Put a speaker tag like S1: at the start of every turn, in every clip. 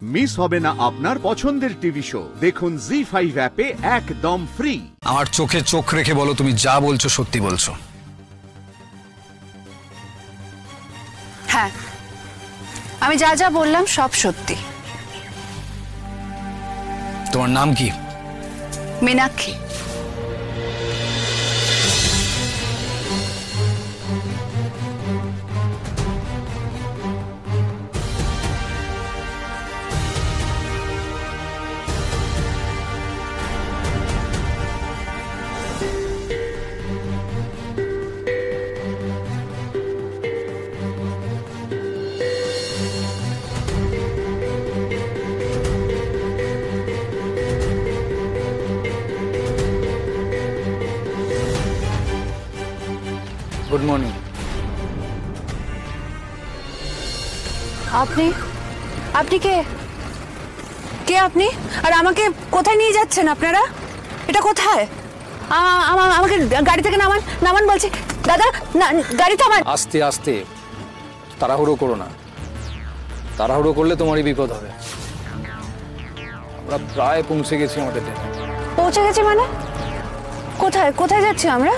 S1: Miss হবে না আপনার পছন্দের টিভি শো। দেখুন জি5 অ্যাপে একদম ফ্রি।
S2: আমার চোখে চোখ রেখে বলো, তুমি যা বলছো সত্যি বলছো?
S3: হ্যাঁ, আমি যা যা বললাম সব সত্যি।
S2: তোমার নাম কি?
S3: মীনাক্ষী।
S2: Good morning.
S3: আপনি আপনি কে? কে আপনি? আর আমাকে কোথায় নিয়ে যাচ্ছেন আপনারা? এটা কোথায়? আমাকে গাড়ি থেকে নামান, নামান বলছি। দাদা গাড়ি থামান।
S2: আস্তে আস্তে, তাড়াহুড়ো করো না। তাড়াহুড়ো করলে তোমারই বিপদ হবে। আমরা প্রায় পৌঁছে গেছি আমাদের ট্রেনে।
S3: পৌঁছে গেছি মানে? কোথায় কোথায় যাচ্ছি আমরা?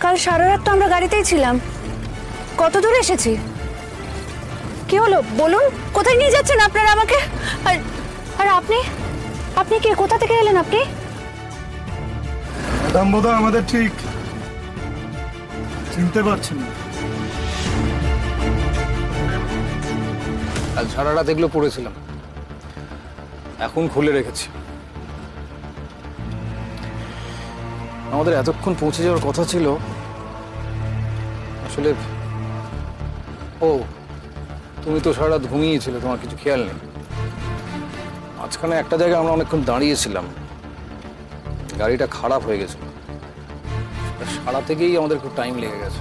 S3: কাল সারা রাত তো আমরা গাড়িতেই ছিলাম। কত দূর এসেছি? কি হলো বলুন, কোথায় নিয়ে যাচ্ছেন আপনারা আমাকে? আর আপনি কে? কোথা থেকে এলেন আপনি?
S4: ম্যাডাম বোধহয় আমাদের ঠিক চিনতে পারছেন না।
S2: কাল সারা রাত এগুলো পড়েছিলাম, এখন খুলে রেখেছি। আমাদের এতক্ষণ পৌঁছে যাওয়ার কথা ছিল। আসলে তুমি তো সারা রাত ঘুমিয়েছিলে, তোমার কিছু খেয়াল নেই। মাঝখানে একটা জায়গায় আমরা অনেকক্ষণ দাঁড়িয়েছিলাম, গাড়িটা খারাপ হয়ে গেছিল। সারাতে গিয়েই আমাদের খুব টাইম লেগে গেছে।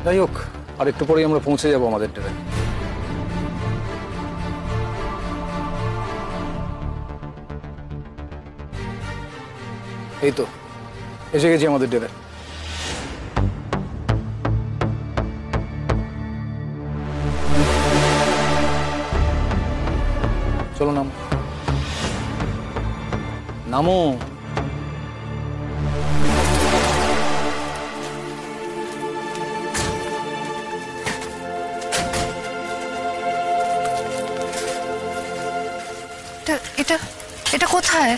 S2: যাই হোক, আর একটু পরেই আমরা পৌঁছে যাবো আমাদের ট্রেনে। এই তো এসে গেছি আমাদের ট্রেনে। চলো নামো, নামো।
S3: এটা কোথায়?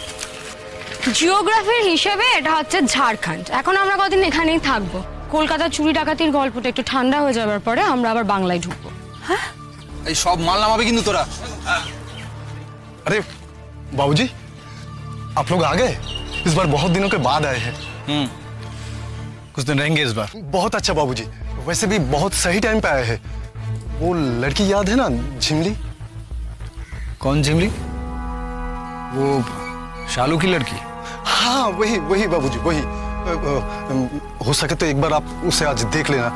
S5: জিওগ্রাফির হিসেবে এটা হচ্ছে ঝাড়খণ্ড। এখন আমরা কদিন এখানেই থাকবো। কলকাতা চুরি ডাকাতির গল্পটা একটু ঠান্ডা হয়ে যাবার পরে আমরা আবার বাংলায় ঢুকবো।
S3: হ্যাঁ,
S2: এই সব মাল নামাবে কিন্তু তোরা।
S4: अरे बाबूजी, आप लोग आ गए? इस बार बहुत दिनों के बाद आए हैं।
S2: कुछ दिन रहेंगे इस बार।
S4: बहुत अच्छा बाबूजी, वैसे भी बहुत सही टाइम पे आए हैं। वो लड़की याद है ना, झिमली?
S2: कौन झिमली? वो शालू की लड़की?
S4: हाँ वही वही बाबूजी, वही। हो सके तो एक बार आप उसे आज देख लेना।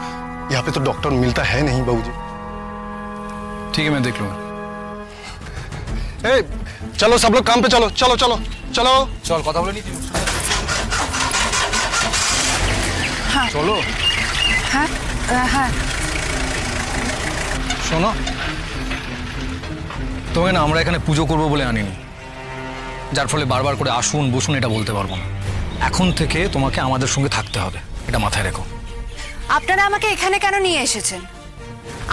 S4: यहाँ पे तो डॉक्टर मिलता है नहीं बाबूजी।
S2: ठीक है, मैं देख लूंगा।
S4: ए, चलो सब लोग काम पे चलो, चलो चलो चलो।
S2: चल কথা বলে নি।
S3: হ্যাঁ
S2: চলো।
S3: হ্যাঁ হ্যাঁ
S2: শোনো, তোমাকে না আমরা এখানে পুজো করবো বলে আনিনি, যার ফলে বারবার করে আসুন বসুন এটা বলতে পারবো না। এখন থেকে তোমাকে আমাদের সঙ্গে থাকতে হবে, এটা মাথায় রেখো।
S3: আপনারা আমাকে এখানে কেন নিয়ে এসেছেন?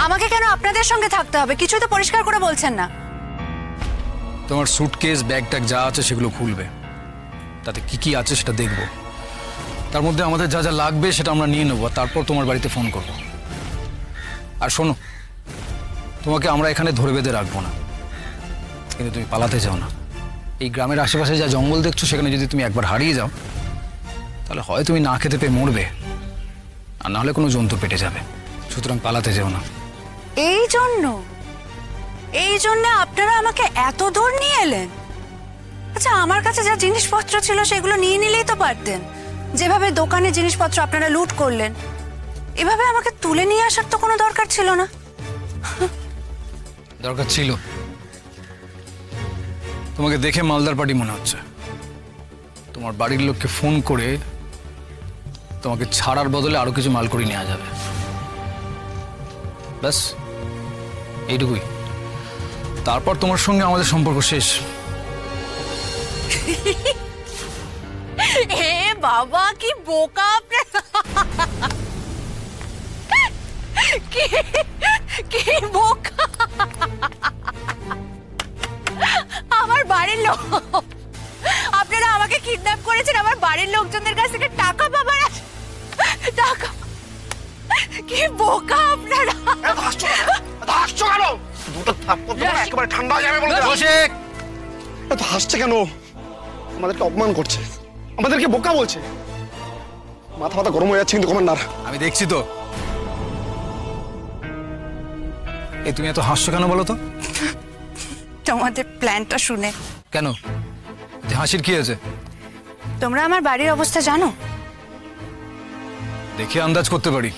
S3: আমাকে কেন আপনাদের সঙ্গে থাকতে হবে? কিছু তো পরিষ্কার করে বলছেন না।
S2: তোমার সুটকেস ব্যাগ ট্যাগ যা আছে সেগুলো খুলবে, তাতে কি কি আছে সেটা দেখবো। তার মধ্যে আমাদের যা যা লাগবে সেটা আমরা নিয়ে নেবো, তারপর তোমার বাড়িতে ফোন করব। আর শোনো, তোমাকে আমরা এখানে ধরে বেঁধে রাখবো না, কিন্তু তুমি পালাতে যাও না। এই গ্রামের আশেপাশে যা জঙ্গল দেখছো সেখানে যদি তুমি একবার হারিয়ে যাও, তাহলে হয় তুমি না খেতে পেয়ে মরবে, আর নাহলে কোনো জন্তু পেটে যাবে। সুতরাং পালাতে যেও না।
S3: এই জন্য আপনারা আমাকে এত দূর নিয়ে এলেন? আচ্ছা, আমার কাছে যা জিনিসপত্র ছিল সেগুলো নিয়ে নিলেই তো পারতেন। যেভাবে দোকানে জিনিসপত্র আপনারা লুট করলেন, এভাবে আমাকে তুলে নিয়ে আসার তো কোনো দরকার ছিল না।
S2: দরকার ছিল। তোমাকে দেখে মালদার পার্টি মনে হচ্ছে। তোমার বাড়ির লোককে ফোন করে তোমাকে ছাড়ার বদলে আরো কিছু মাল করে নেওয়া যাবে। ব্যাস এইটুকুই। তারপর তোমার সঙ্গে আমাদের সম্পর্ক শেষ।
S3: হে বাবা, কি বোকা কি বোকা! আমার বাড়ির লোক, আপনারা আমাকে কিডন্যাপ করেছেন আমার বাড়ির লোকজনদের কাছ থেকে টাকা পাবার টাকা। কি বোকা আপনারা!
S4: একেবারে ঠান্ডা হয়ে যাবে বলে
S2: রসিক,
S4: এত হাসছে কেন? আমাদেরকে অপমান করছে, আমাদেরকে বোকা বলছে। মাথা মাথা গরম হয়ে যাচ্ছে কিন্তু কমান্ডার।
S2: আমি দেখছি তো। এই তুমি এত হাসছো কেন বলো তো?
S3: তোমাদের প্ল্যানটা শুনে।
S2: কেন, যে হাসির কি হয়েছে?
S3: তোমরা আমার বাড়ির অবস্থা জানো?
S2: দেখে আন্দাজ করতে পারি।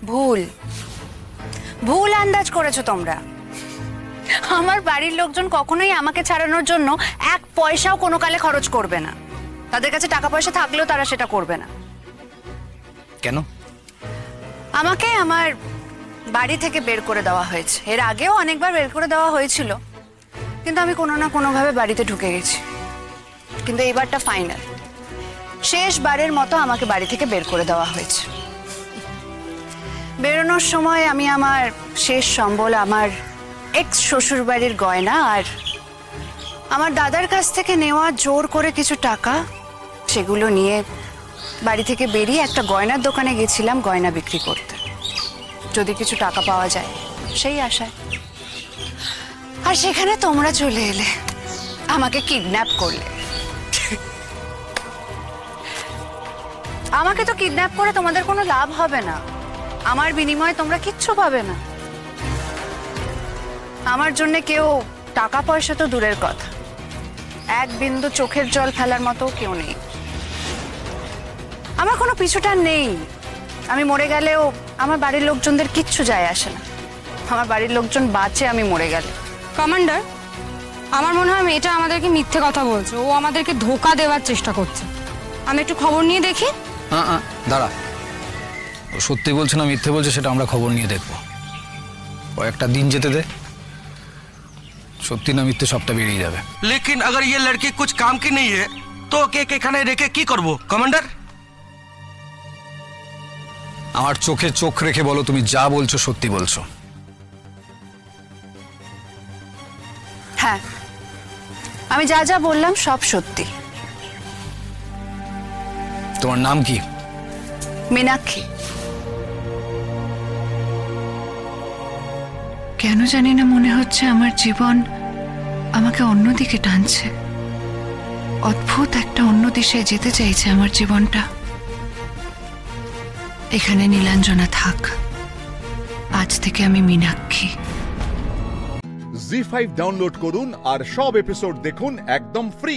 S3: ভুল ভুল আন্দাজ করেছো তোমরা। আমার বাড়ির লোকজন কখনোই আমাকে ছাড়ানোর জন্য এক পয়সাও কোনো কালে খরচ করবে না। তাদের কাছে টাকা পয়সা থাকলেও তারা সেটা করবে না।
S2: কেন?
S3: আমাকে আমার বাড়ি থেকে বের করে দেওয়া হয়েছে। এর আগেও অনেকবার বের করে দেওয়া হয়েছিল, কিন্তু আমি কোনো না কোনোভাবে বাড়িতে ঢুকে গেছি। কিন্তু এইবারটা ফাইনাল, শেষবারের মতো আমাকে বাড়ি থেকে বের করে দেওয়া হয়েছে। বেরোনোর সময় আমি আমার শেষ সম্বল, আমার এক্স শ্বশুর বাড়ির গয়না আর আমার দাদার কাছ থেকে নেওয়া জোর করে কিছু টাকা, সেগুলো নিয়ে বাড়ি থেকে বেরিয়ে একটা গয়নার দোকানে গেছিলাম গয়না বিক্রি করতে, যদি কিছু টাকা পাওয়া যায় সেই আশায়। আর সেখানে তোমরা চলে এলে, আমাকে কিডন্যাপ করলে। আমাকে তো কিডন্যাপ করে তোমাদের কোনো লাভ হবে না। আমার বিনিময়ে তোমরা কিচ্ছু পাবে না। আমার জন্য কেউ টাকা পয়সা তো দূরের কথা, এক বিন্দু চোখের জল ফেলার মতো কেউ নেই। আমার কোনো পিছুটান নেই। আমি মরে গেলেও আমার বাড়ির লোকজনদের কিচ্ছু যায় আসে না। আমার বাড়ির লোকজন বাঁচে আমি মরে গেলে।
S5: কমান্ডার, আমার মনে হয় মেয়েটা আমাদেরকে মিথ্যে কথা বলছে। ও আমাদেরকে ধোকা দেওয়ার চেষ্টা করছে। আমি একটু খবর নিয়ে দেখি।
S2: দাঁড়া, ও সত্যি বলছে না মিথ্যে বলছে সেটা আমরা খবর নিয়ে দেখবো। কয়েকটা দিন যেতে দে, সত্যি না মিথ্যে সবটা বেরিয়ে যাবে।
S6: लेकिन अगर ये लड़की कुछ काम की नहीं है तो ওকে এখানে রেখে কি করব কমান্ডার?
S2: আমার চোখে চোখ রেখে বলো, তুমি যা বলছো সত্যি বলছো?
S3: হ্যাঁ, আমি যা যা বললাম সব সত্যি।
S2: তোমার নাম কি?
S3: মীনাক্ষী।
S7: কেন জানি না মনে হচ্ছে আমার জীবন আমাকে অন্যদিকে টানছে। অদ্ভুত একটা অন্য দিশায় যেতে চাইছে আমার জীবনটা। এখানে নীলাঞ্জনা থাক, আজ থেকে আমি মীনাক্ষী।
S1: জি5 ডাউনলোড করুন আর সব এপিসোড দেখুন একদম ফ্রি।